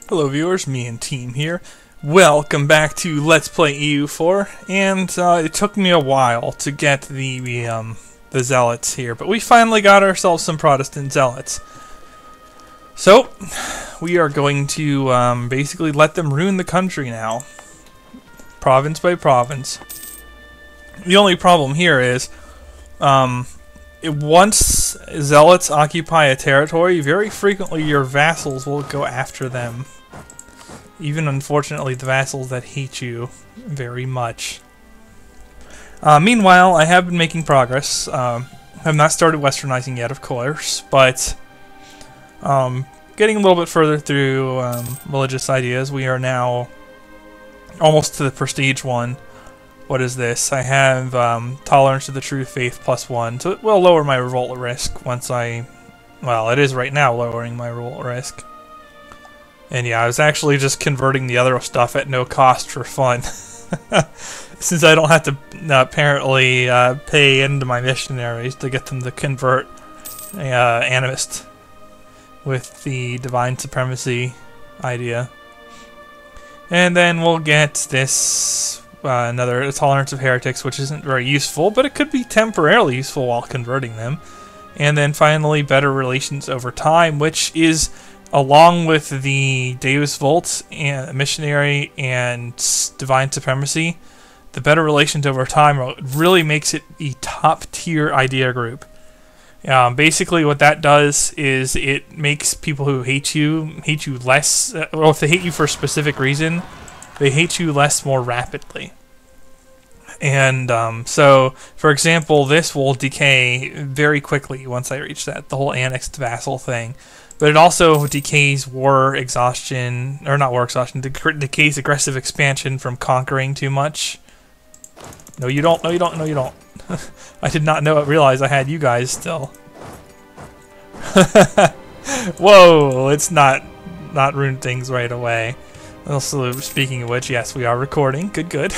Hello viewers, me and team here. Welcome back to Let's Play EU4, and it took me a while to get the zealots here, but we finally got ourselves some Protestant zealots. So, we are going to basically let them ruin the country now, province by province. The only problem here is, once zealots occupy a territory, very frequently your vassals will go after them. Even, unfortunately, the vassals that hate you very much. Meanwhile, I have been making progress. Have not started westernizing yet, of course, but getting a little bit further through religious ideas. We are now almost to the prestige one. What is this? I have tolerance to the true faith +1, so it will lower my revolt risk once I... Well, it is right now lowering my revolt risk. And yeah, I was actually just converting the other stuff at no cost for fun. Since I don't have to apparently pay into my missionaries to get them to convert animist with the divine supremacy idea. And then we'll get this another tolerance of heretics, which isn't very useful, but it could be temporarily useful while converting them. And then finally, better relations over time, which is, along with the Deus Vult and missionary and divine supremacy, the better relations over time really makes it a top tier idea group. Basically, what that does is it makes people who hate you less. Well, if they hate you for a specific reason, they hate you less more rapidly. And so, for example, this will decay very quickly once I reach that, the whole annexed vassal thing. But it also decays war exhaustion, or not war exhaustion, decays aggressive expansion from conquering too much. No, you don't. No, you don't. No, you don't. I did not realize I had you guys still. Whoa! Let's not ruin things right away. Also, speaking of which, yes, we are recording. Good, good.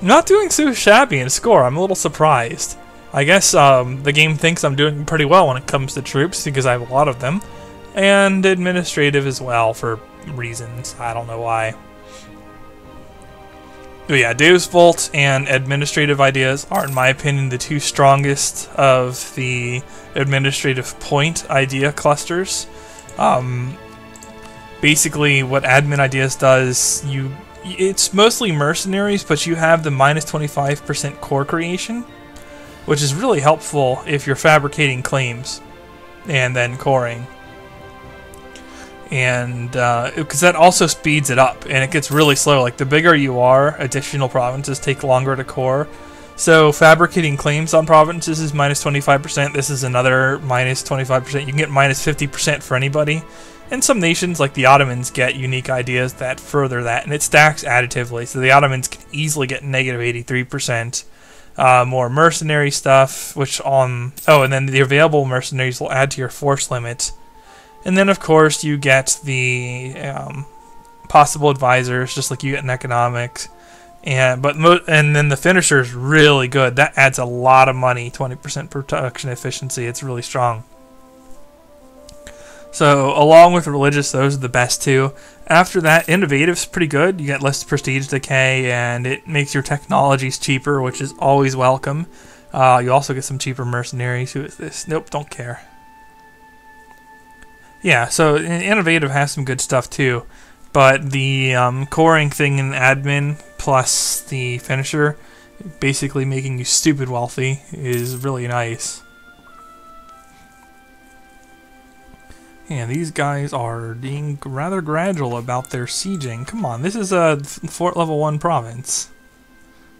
Not doing so shabby in score. I'm a little surprised. I guess the game thinks I'm doing pretty well when it comes to troops because I have a lot of them, and administrative as well for reasons I don't know why. But yeah, Deus Vult and administrative ideas are, in my opinion, the two strongest of the administrative point idea clusters. Basically, what admin ideas does, it's mostly mercenaries, but you have the -25% core creation, which is really helpful if you're fabricating claims and then coring. And because that also speeds it up, and it gets really slow. Like, the bigger you are, additional provinces take longer to core. So fabricating claims on provinces is -25%. This is another -25%. You can get -50% for anybody. And some nations, like the Ottomans, get unique ideas that further that, and it stacks additively. So the Ottomans can easily get -83%. More mercenary stuff, which oh, and then the available mercenaries will add to your force limit. And then, of course, you get the possible advisors, just like you get in economics. And then the finisher is really good. That adds a lot of money, 20% production efficiency. It's really strong. So, along with religious, those are the best two. After that, innovative's pretty good. You get less prestige decay, and it makes your technologies cheaper, which is always welcome. You also get some cheaper mercenaries. Who is this? Nope, don't care. Yeah, so innovative has some good stuff too, but the coring thing in admin plus the finisher, basically making you stupid wealthy, is really nice. Yeah, these guys are being rather gradual about their sieging. Come on, this is a fort level 1 province.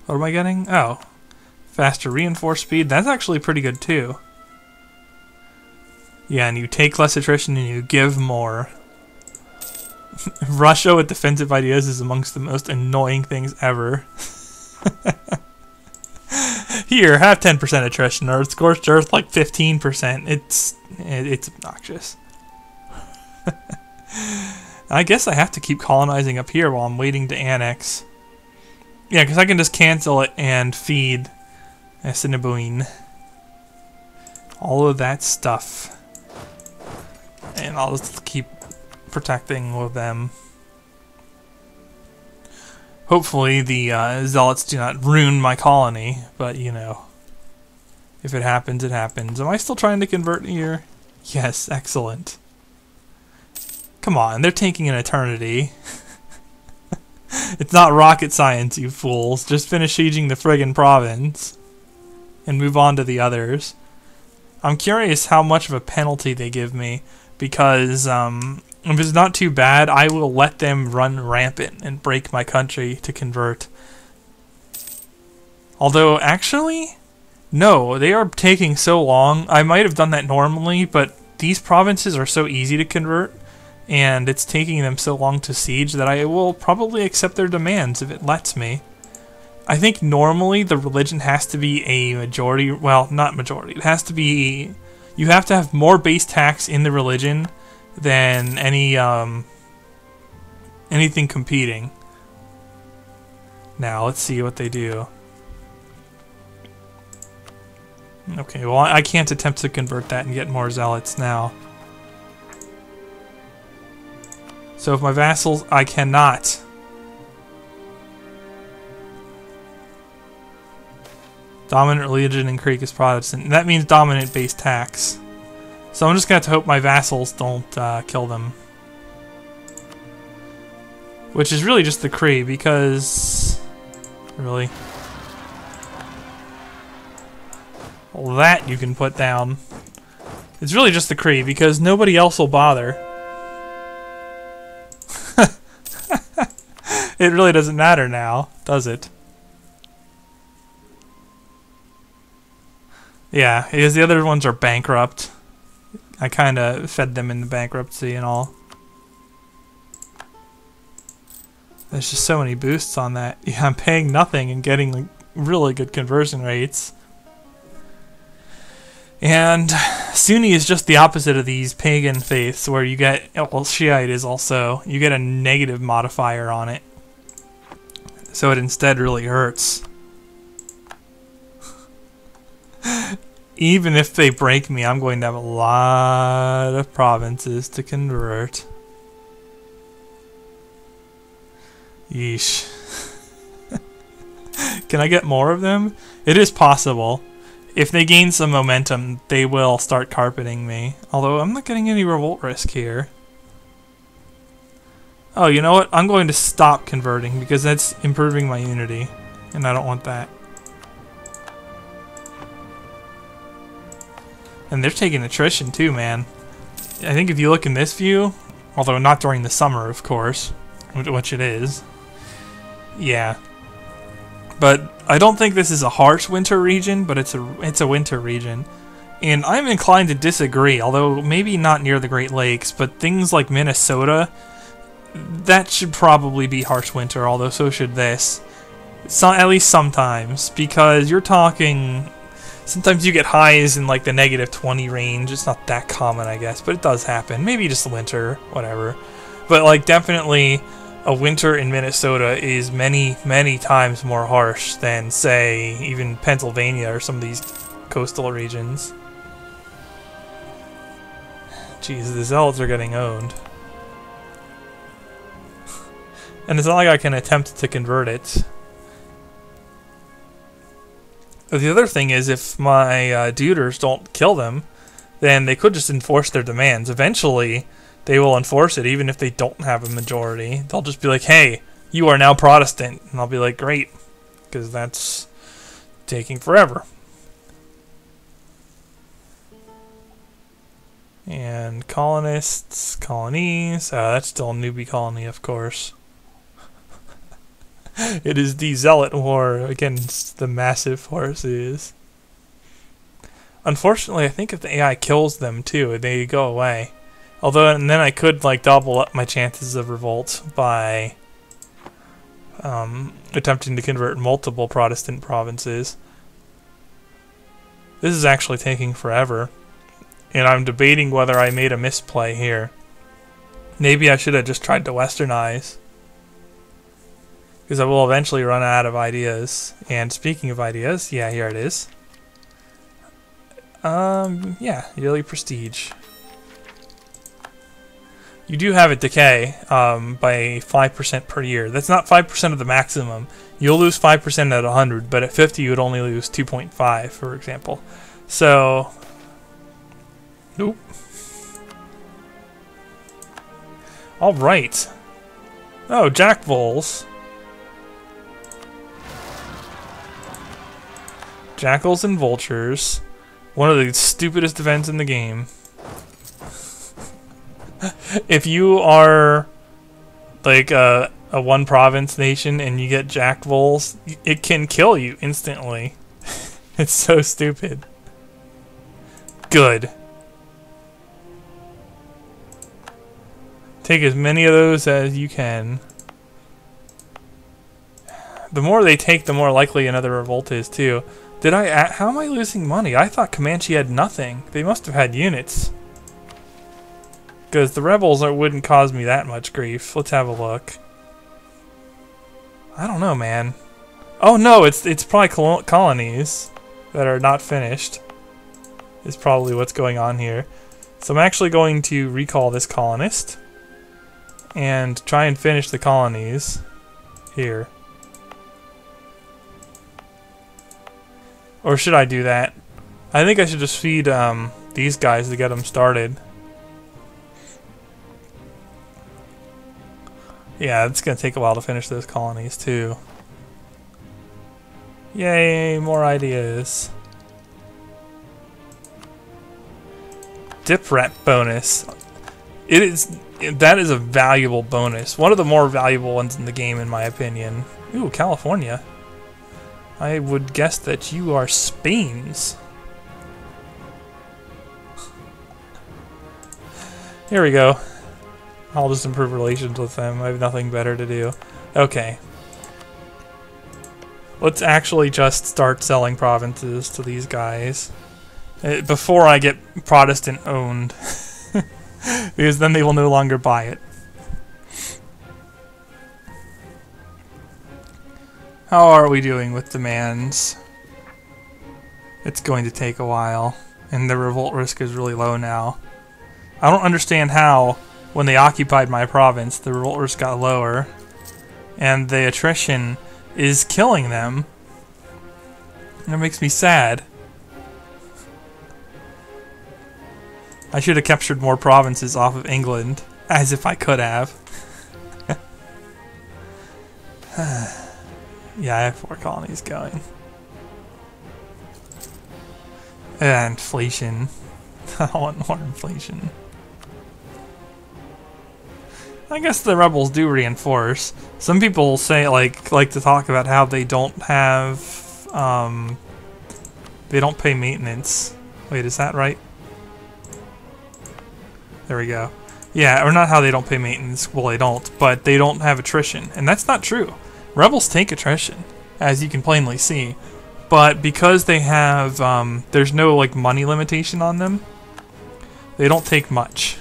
What am I getting? Oh, faster reinforced speed. That's actually pretty good too. Yeah, and you take less attrition and you give more. Russia with defensive ideas is amongst the most annoying things ever. Here, have 10% attrition, or Scorched Earth like 15%. It's obnoxious. I guess I have to keep colonizing up here while I'm waiting to annex. Yeah, because I can just cancel it and feed Assiniboine. All of that stuff. And I'll just keep protecting with them. Hopefully the zealots do not ruin my colony, but you know, if it happens, it happens. Am I still trying to convert here? Yes, excellent. Come on, they're taking an eternity. It's not rocket science, you fools. Just finish sieging the friggin' province and move on to the others. I'm curious how much of a penalty they give me, because if it's not too bad, I will let them run rampant and break my country to convert. Although, actually, no, they are taking so long. I might have done that normally, but these provinces are so easy to convert, and it's taking them so long to siege that I will probably accept their demands if it lets me. I think normally the religion has to be a majority, well, not majority, it has to be, you have to have more base tax in the religion than any, anything competing. Now, let's see what they do. Okay, well, I can't attempt to convert that and get more zealots now. So if my vassals, I cannot. Dominant religion in Creek is Protestant. That means dominant base tax. So I'm just going to have to hope my vassals don't kill them. Which is really just the Cree, because... Really? Well, that you can put down. It's really just the Cree, because nobody else will bother. It really doesn't matter now, does it? Yeah, because the other ones are bankrupt. I kind of fed them into bankruptcy and all. There's just so many boosts on that. Yeah, I'm paying nothing and getting like really good conversion rates. And Sunni is just the opposite of these pagan faiths, where you get, well, Shiite is also, you get a negative modifier on it. So it instead really hurts. Even if they break me, I'm going to have a lot of provinces to convert. Yeesh. Can I get more of them? It is possible. If they gain some momentum, they will start carpeting me. Although, I'm not getting any revolt risk here. Oh, you know what? I'm going to stop converting, because that's improving my unity. And I don't want that. And they're taking attrition too, man. I think if you look in this view, although not during the summer, of course, which it is. Yeah. But I don't think this is a harsh winter region, but it's a winter region. And I'm inclined to disagree, although maybe not near the Great Lakes, but things like Minnesota, that should probably be harsh winter, although so should this. At least sometimes, because you're talking... Sometimes you get highs in like the -20 range. It's not that common, I guess, but it does happen. Maybe just winter, whatever. But like definitely a winter in Minnesota is many, many times more harsh than, say, even Pennsylvania or some of these coastal regions. Jeez, the zealots are getting owned. And it's not like I can attempt to convert it. But the other thing is, if my duders don't kill them, then they could just enforce their demands. Eventually, they will enforce it, even if they don't have a majority. They'll just be like, hey, you are now Protestant. And I'll be like, great, because that's taking forever. And colonists, colonies. That's still a newbie colony, of course. It is the zealot war against the massive forces. Unfortunately, I think if the AI kills them too, they go away. Although, and then I could like double up my chances of revolt by attempting to convert multiple Protestant provinces. This is actually taking forever, and I'm debating whether I made a misplay here. Maybe I should have just tried to westernize, because I will eventually run out of ideas. And speaking of ideas, yeah, here it is. Yeah, yearly prestige. you do have it decay by 5% per year. That's not 5% of the maximum. You'll lose 5% at 100, but at 50 you would only lose 2.5, for example. So, nope. All right. Oh, Jack Voles. Jackals and vultures. One of the stupidest events in the game. If you are like a one province nation and you get Jack Voles, it can kill you instantly. It's so stupid. Good. Take as many of those as you can. The more they take, the more likely another revolt is too. How am I losing money? I thought Comanche had nothing. They must have had units. Because the rebels wouldn't cause me that much grief. Let's have a look. I don't know, man. Oh no, it's probably colonies that are not finished. Is probably what's going on here. So I'm actually going to recall this colonist and try and finish the colonies here. Or should I do that? I think I should just feed these guys to get them started. Yeah, it's going to take a while to finish those colonies too. Yay, more ideas. Dip rat bonus. That is a valuable bonus. One of the more valuable ones in the game, in my opinion. Ooh, California. I would guess that you are Spain's. Here we go. I'll just improve relations with them. I have nothing better to do. Okay. Let's actually just start selling provinces to these guys. Before I get Protestant owned. Because then they will no longer buy it. How are we doing with demands? It's going to take a while. And the revolt risk is really low now. I don't understand how, when they occupied my province, the revolt risk got lower. And the attrition is killing them. That makes me sad. I should have captured more provinces off of England, as if I could have. Yeah, I have 4 colonies going. Inflation. I want more inflation. I guess the rebels do reinforce. Some people say like to talk about how they don't have they don't pay maintenance. Wait, is that right? There we go. Yeah, or not how they don't pay maintenance. Well, they don't, but they don't have attrition, and that's not true. Rebels take attrition, as you can plainly see, but because they have there's no like money limitation on them, they don't take much.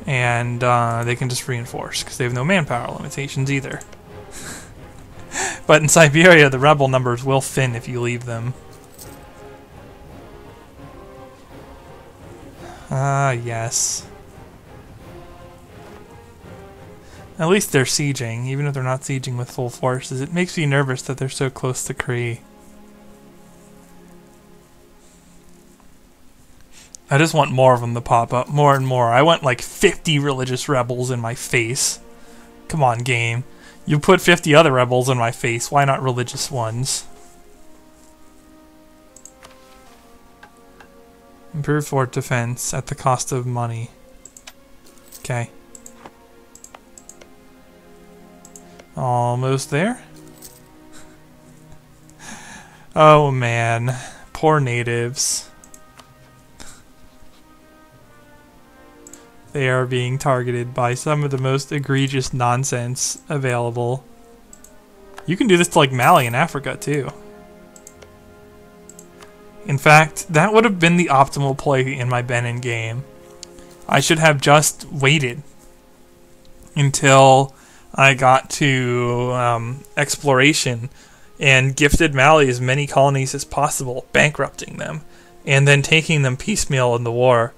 And they can just reinforce because they have no manpower limitations either. But in Siberia, the rebel numbers will thin if you leave them. Ah, yes. At least they're sieging, even if they're not sieging with full forces. It makes me nervous that they're so close to Cree. I just want more of them to pop up, more and more. I want like 50 religious rebels in my face. Come on, game. You put 50 other rebels in my face, why not religious ones? Improve fort defense at the cost of money. Okay. Almost there. Oh man, poor natives. They are being targeted by some of the most egregious nonsense available. You can do this to like Mali in Africa too. In fact, that would have been the optimal play in my Benin game. I should have just waited until I got to exploration and gifted Mali as many colonies as possible, bankrupting them, and then taking them piecemeal in the war.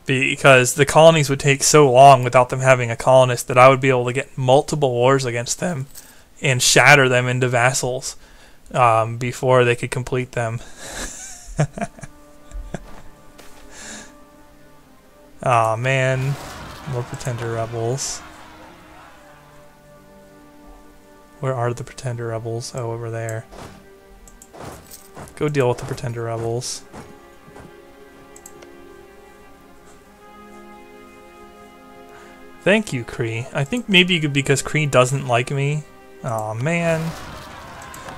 because the colonies would take so long without them having a colonist that I would be able to get multiple wars against them and shatter them into vassals before they could complete them. Aw, man. More pretender rebels. Where are the pretender rebels? Oh, over there. Go deal with the pretender rebels. Thank you, Kree. I think maybe because Kree doesn't like me. Aw, man.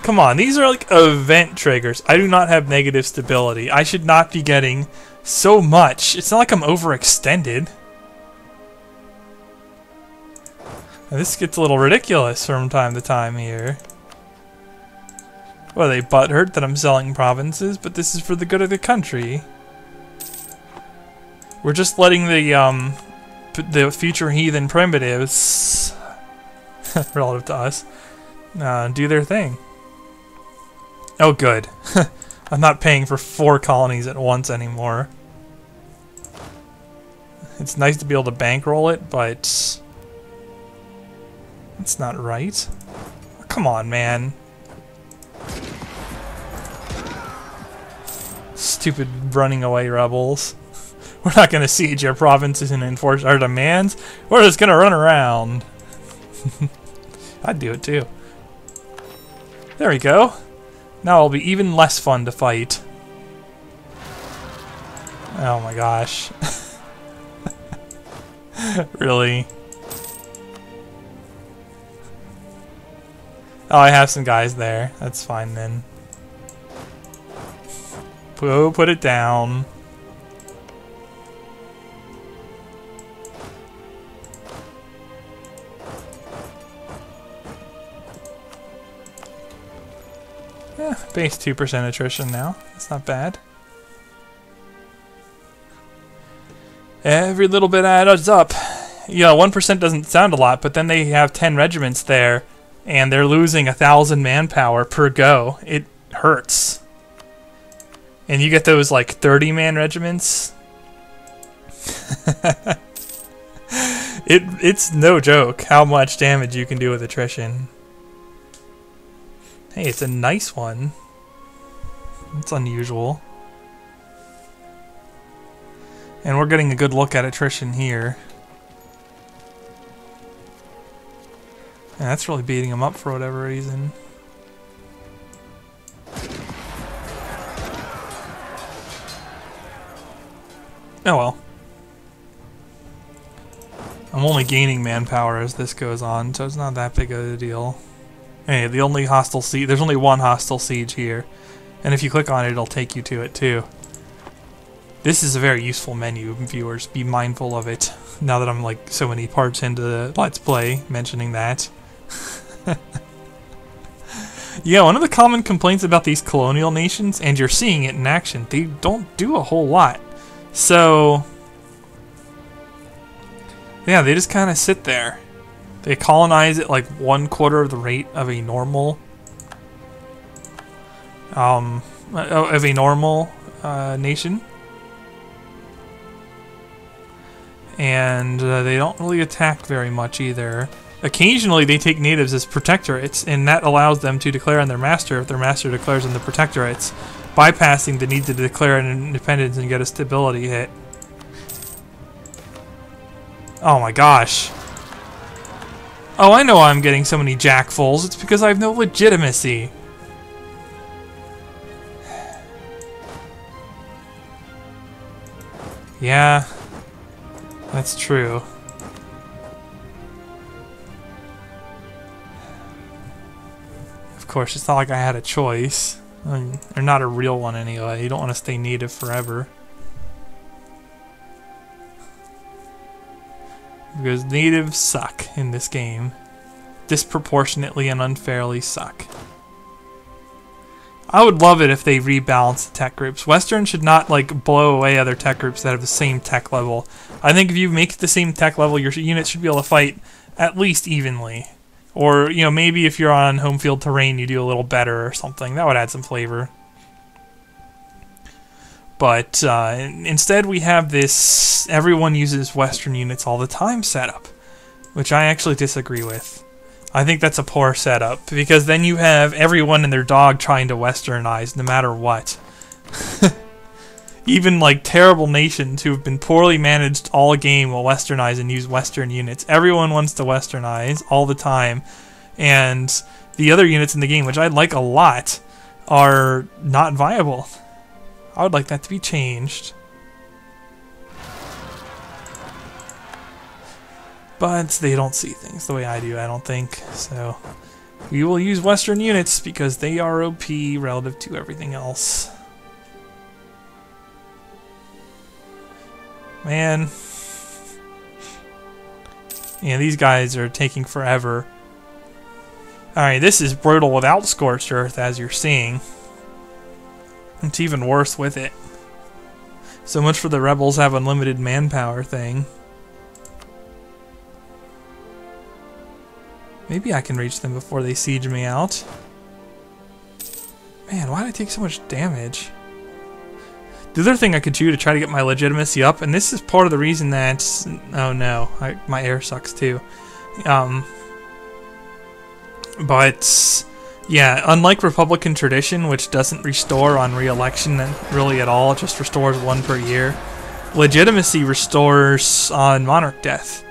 Come on, these are like event triggers. I do not have negative stability. I should not be getting so much. It's not like I'm overextended. Now, this gets a little ridiculous from time to time here. Well, they butthurt that I'm selling provinces, but this is for the good of the country. We're just letting the future heathen primitives, relative to us, do their thing. Oh, good. I'm not paying for 4 colonies at once anymore. It's nice to be able to bankroll it, but it's not right. Come on, man. Stupid running away rebels. We're not going to siege your provinces and enforce our demands. We're just going to run around. I'd do it too. There we go. Now it'll be even less fun to fight. Oh my gosh. Really? Oh, I have some guys there. That's fine then. Put it down. Yeah, base 2% attrition now. That's not bad. Every little bit adds up. You know, 1% doesn't sound a lot, but then they have 10 regiments there, and they're losing 1,000 manpower per go. It hurts. And you get those, like, 30-man regiments. It's no joke how much damage you can do with attrition. Hey, it's a nice one. It's unusual. And we're getting a good look at attrition here. And that's really beating him up for whatever reason. Oh well. I'm only gaining manpower as this goes on, so it's not that big of a deal. Hey, the only hostile siege, there's only one hostile siege here. And if you click on it, it'll take you to it too. This is a very useful menu, viewers. Be mindful of it. Now that I'm like so many parts into the Let's Play mentioning that. Yeah, one of the common complaints about these colonial nations, and you're seeing it in action, they don't do a whole lot. So, yeah, they just kind of sit there. They colonize at like 1/4 of the rate of a normal nation, and they don't really attack very much either. Occasionally they take natives as protectorates, and that allows them to declare on their master if their master declares on the protectorates, bypassing the need to declare an independence and get a stability hit. Oh my gosh. Oh, I know why I'm getting so many jackfuls. It's because I have no legitimacy. Yeah, that's true. Of course, it's not like I had a choice. Or not a real one anyway. You don't want to stay native forever. Because natives suck in this game. Disproportionately and unfairly suck. I would love it if they rebalance the tech groups. Western should not like blow away other tech groups that have the same tech level. I think if you make it the same tech level, your units should be able to fight at least evenly. Or, you know, maybe if you're on home field terrain, you do a little better or something. That would add some flavor. But instead we have this everyone uses Western units all the time setup, which I actually disagree with. I think that's a poor setup, because then you have everyone and their dog trying to Westernize no matter what. Even like terrible nations who have been poorly managed all game will Westernize and use Western units. Everyone wants to Westernize all the time, and the other units in the game, which I like a lot, are not viable. I would like that to be changed. But they don't see things the way I do, I don't think. So we will use Western units because they are OP relative to everything else. Man. Yeah, these guys are taking forever. Alright, this is brutal without Scorched Earth, as you're seeing. It's even worse with it. So much for the rebels have unlimited manpower thing. Maybe I can reach them before they siege me out. Man, why did I take so much damage? The other thing I could do to try to get my legitimacy up, and this is part of the reason that... Oh no, my air sucks too. But... yeah, unlike Republican tradition, which doesn't restore on re-election really at all, it just restores 1 per year, legitimacy restores on Monarch death.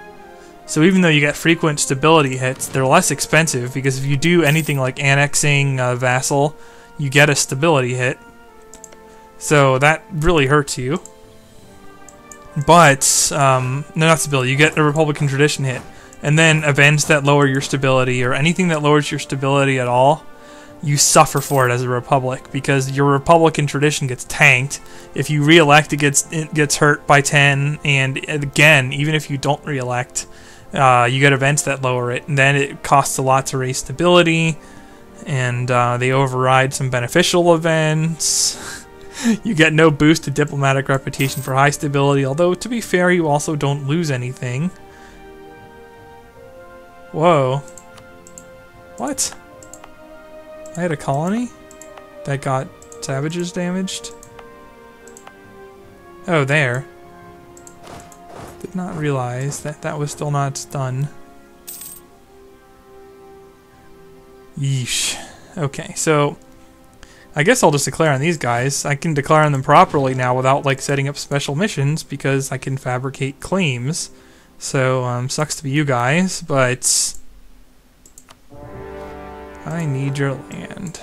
So even though you get frequent stability hits, they're less expensive, because if you do anything like annexing a vassal, you get a stability hit. So that really hurts you. But, no, not stability, you get a Republican tradition hit. And then events that lower your stability, or anything that lowers your stability at all, you suffer for it as a republic, because your Republican tradition gets tanked. If you re-elect, it gets hurt by 10, and again, even if you don't re-elect, you get events that lower it, and then it costs a lot to raise stability, and they override some beneficial events. You get no boost to diplomatic reputation for high stability, although to be fair, you also don't lose anything. Whoa. What? I had a colony that got savages damaged? Oh, there. Did not realize that that was still not done. Yeesh. Okay, so I guess I'll just declare on these guys. I can declare on them properly now without like setting up special missions because I can fabricate claims. So, sucks to be you guys, but I need your land.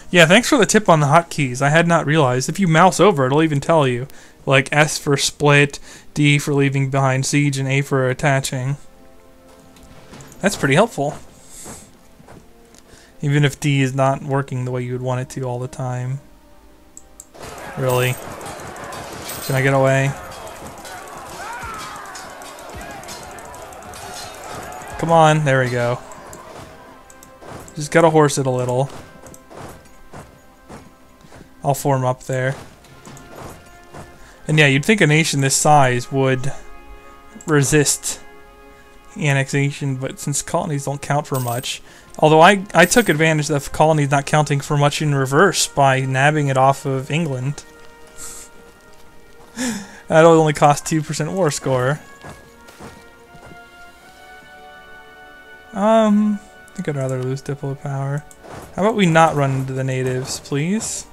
Yeah, thanks for the tip on the hotkeys. I had not realized. If you mouse over, it'll even tell you. Like S for split, D for leaving behind siege, and A for attaching. That's pretty helpful. Even if D is not working the way you would want it to all the time. Really? Can I get away? Come on, there we go. Just gotta horse it a little. I'll form up there. And yeah, you'd think a nation this size would resist annexation, but since colonies don't count for much, although I took advantage of colonies not counting for much in reverse by nabbing it off of England. That'll only cost 2% war score. I think I'd rather lose diplo power. How about we not run into the natives, please?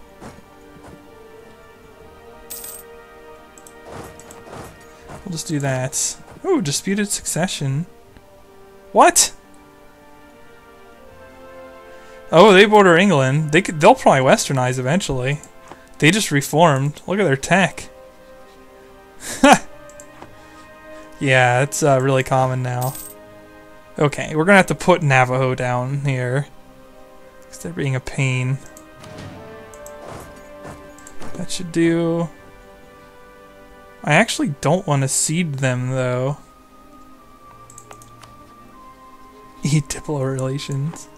We'll just do that. Ooh, disputed succession. What? Oh, they border England. They'll probably westernize eventually. They just reformed. Look at their tech. Yeah, it's really common now. Okay, we're gonna have to put Navajo down here. Because they're being a pain. That should do. I actually don't want to seed them though. Eat diplo relations.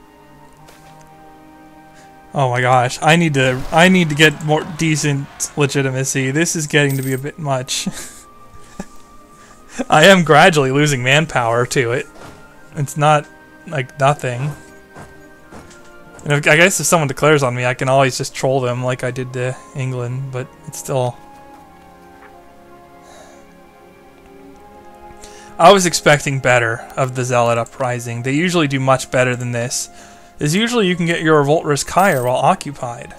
Oh my gosh, I need to get more decent legitimacy. This is getting to be a bit much. I am gradually losing manpower to it. It's not like nothing. And I guess if someone declares on me, I can always just troll them like I did to England, but it's still... I was expecting better of the Zealot Uprising. They usually do much better than this. Is usually you can get your revolt risk higher while occupied.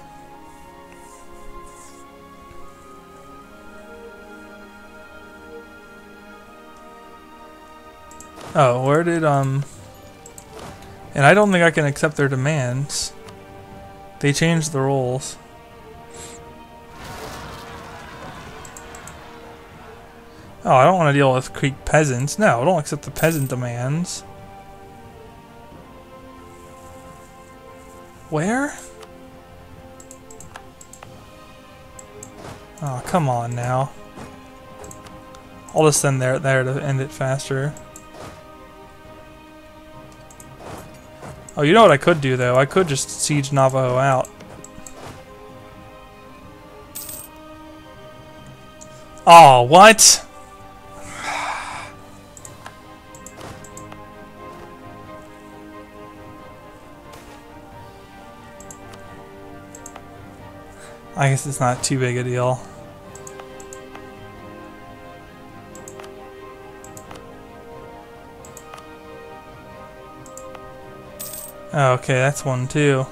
Oh, where did, And I don't think I can accept their demands. They changed the rules. Oh, I don't want to deal with Greek peasants. No, I don't accept the peasant demands. Where? Oh, come on now. I'll just send there to end it faster. Oh, you know what I could do, though? I could just siege Navajo out. Oh, what? I guess it's not too big a deal. Oh, okay, that's one too.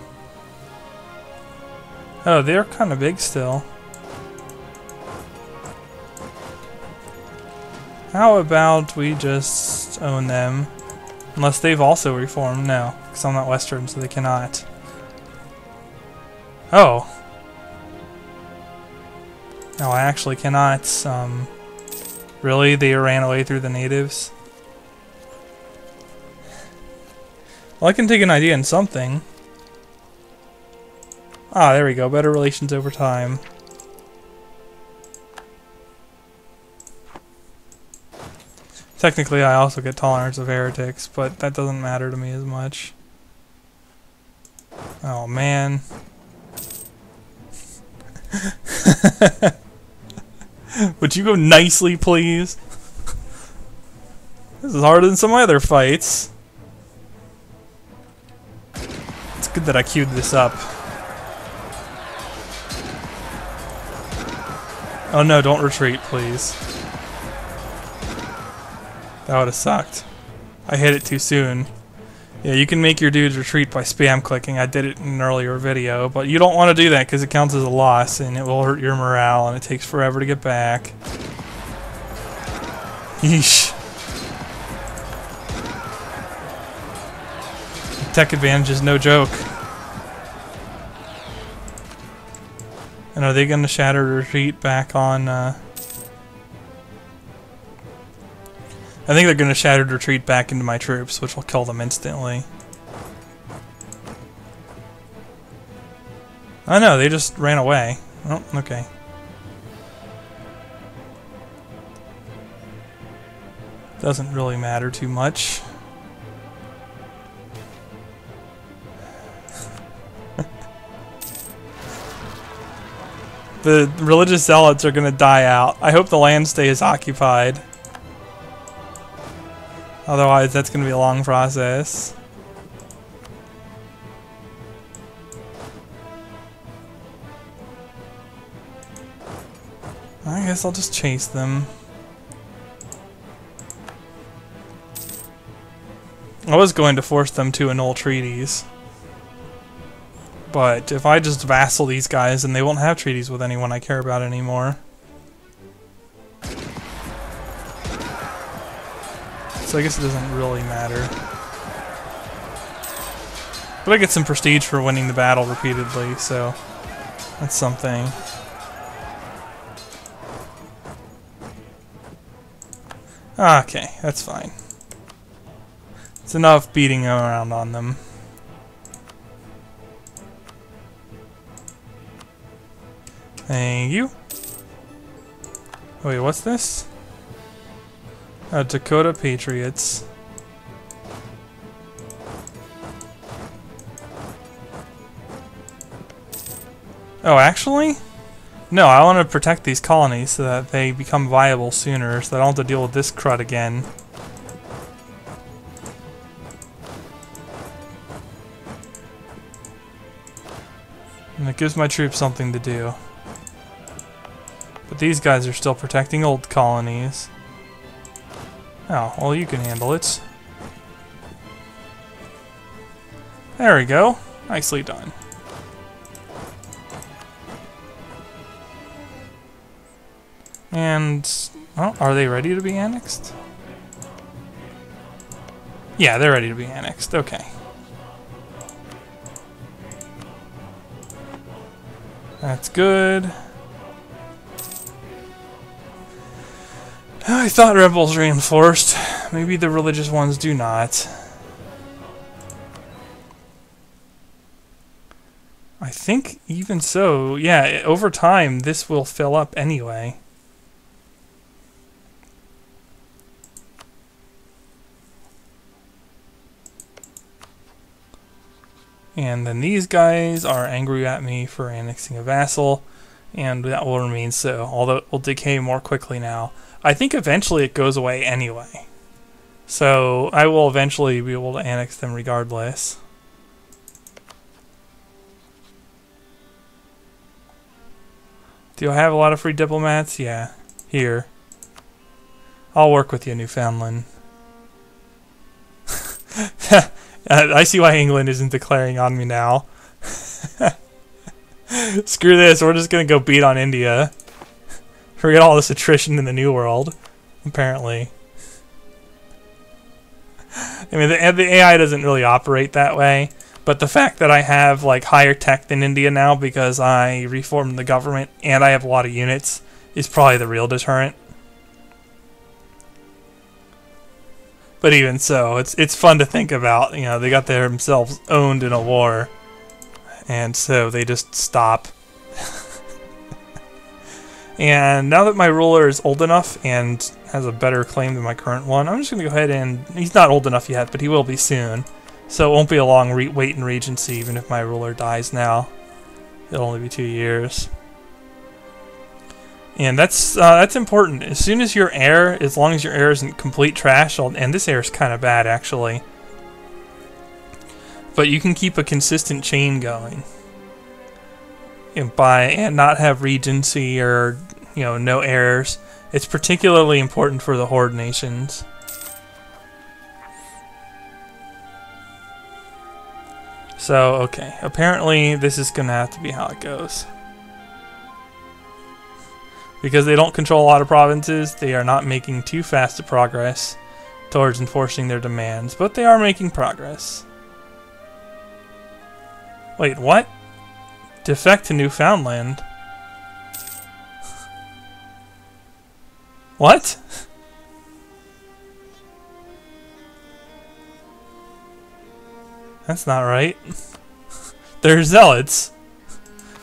Oh, they're kind of big still. How about we just own them? Unless they've also reformed. No, because I'm not Western, so they cannot. Oh. No, I actually cannot. Really? They ran away through the natives? Well, I can take an idea in something. Ah, there we go. Better relations over time. Technically, I also get tolerance of heretics, but that doesn't matter to me as much. Oh, man. Would you go nicely, please? This is harder than some other fights. It's good that I queued this up. Oh no, don't retreat, please. That would have sucked. I hit it too soon. Yeah, you can make your dudes retreat by spam clicking. I did it in an earlier video, but you don't want to do that because it counts as a loss and it will hurt your morale and it takes forever to get back. Yeesh. Tech advantage is no joke. And are they going to shatter retreat back on... I think they're going to shattered retreat back into my troops, which will kill them instantly. Oh no, they just ran away. Oh, okay. Doesn't really matter too much. The religious zealots are going to die out. I hope the land stays occupied. Otherwise, that's going to be a long process. I guess I'll just chase them. I was going to force them to annul treaties. But if I just vassal these guys, then they won't have treaties with anyone I care about anymore. So I guess it doesn't really matter. But I get some prestige for winning the battle repeatedly, so that's something. Okay, that's fine. It's enough beating around on them. Thank you. Wait, what's this? Dakota Patriots. Oh, actually? No, I want to protect these colonies so that they become viable sooner, so that I don't have to deal with this crud again. gives my troops something to do. But these guys are still protecting old colonies. Oh, well, you can handle it. There we go. Nicely done. And, well, are they ready to be annexed? Yeah, they're ready to be annexed. Okay. That's good. I thought rebels reinforced. Maybe the religious ones do not. I think even so, yeah, over time this will fill up anyway. And then these guys are angry at me for annexing a vassal, and that will remain so, although it will decay more quickly now. I think eventually it goes away anyway. So I will eventually be able to annex them regardless. Do I have a lot of free diplomats? Yeah. Here. I'll work with you, Newfoundland. I see why England isn't declaring on me now. Screw this, we're just gonna go beat on India. Forget all this attrition in the New World, apparently. I mean, the AI doesn't really operate that way, but the fact that I have like higher tech than India now because I reformed the government and I have a lot of units is probably the real deterrent. But even so, it's fun to think about. You know, they got themselves owned in a war, and so they just stop. And now that my ruler is old enough and has a better claim than my current one, I'm just going to go ahead and... He's not old enough yet, but he will be soon. So it won't be a long wait in Regency even if my ruler dies now. It'll only be 2 years. And that's important. As soon as your heir, as long as your heir isn't complete trash, and this heir is kind of bad actually, but you can keep a consistent chain going, and not have regency or no heirs. It's particularly important for the horde nations. So okay, apparently this is gonna have to be how it goes. Because they don't control a lot of provinces, they are not making too fast a progress towards enforcing their demands, but they are making progress. Wait, what? Defect to Newfoundland? What? That's not right. They're zealots.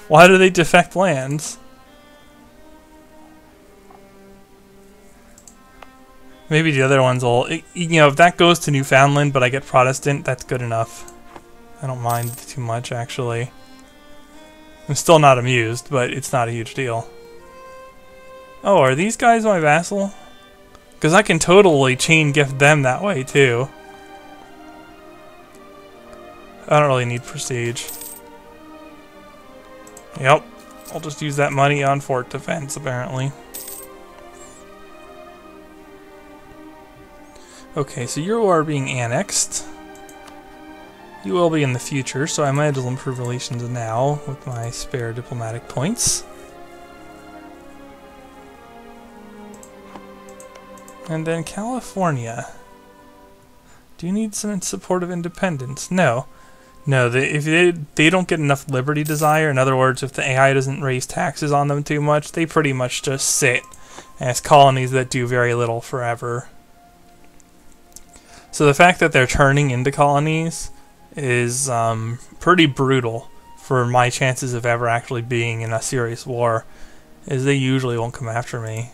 Why do they defect lands? Maybe the other ones will... if that goes to Newfoundland, but I get Protestant, that's good enough. I don't mind too much, actually. I'm still not amused, but it's not a huge deal. Oh, are these guys my vassal? Because I can totally chain gift them that way, too. I don't really need prestige. Yep. I'll just use that money on fort defense, apparently. Okay, so you are being annexed. You will be in the future, so I might as well improve relations now with my spare diplomatic points. And then California. Do you need some support of independence? No. No, if they don't get enough liberty desire, in other words, if the AI doesn't raise taxes on them too much, they pretty much just sit as colonies that do very little forever. So the fact that they're turning into colonies is pretty brutal for my chances of ever actually being in a serious war, as they usually won't come after me.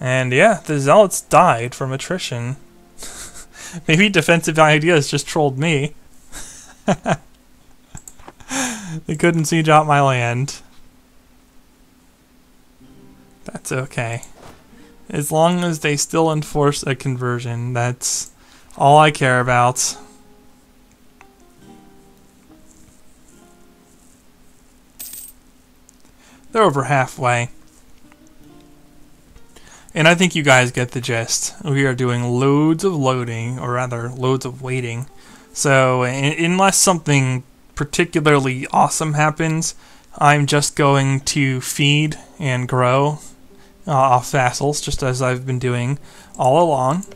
And yeah, the zealots died from attrition. Maybe defensive ideas just trolled me. They couldn't siege out my land. That's okay. As long as they still enforce a conversion, that's all I care about. they're over halfway. And I think you guys get the gist. We are doing loads of loading, or rather, loads of waiting. So, unless something particularly awesome happens, I'm just going to feed and grow off vassals, just as I've been doing all along.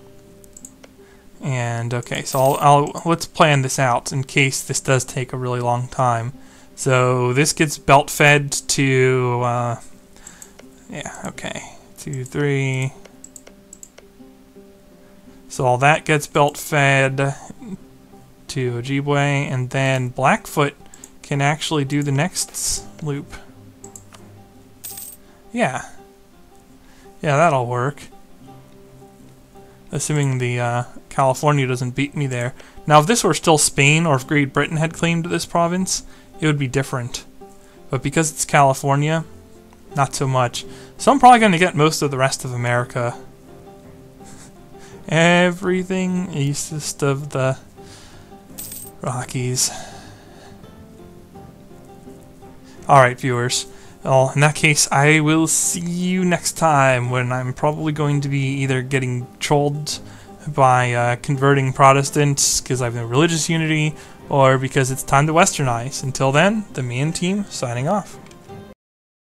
And, okay, so let's plan this out in case this does take a really long time. So, this gets belt fed to, yeah, okay. 2, 3. So all that gets belt fed to Ojibwe, and then Blackfoot can actually do the next loop. Yeah. Yeah, that'll work. Assuming the California doesn't beat me there. Now, if this were still Spain, or if Great Britain had claimed this province, it would be different. But because it's California, not so much. So I'm probably going to get most of the rest of America. Everything east of the Rockies. Alright, viewers. Well, in that case, I will see you next time, when I'm probably going to be either getting trolled by converting Protestants because I have no religious unity, or because it's time to westernize. Until then, the me and team signing off.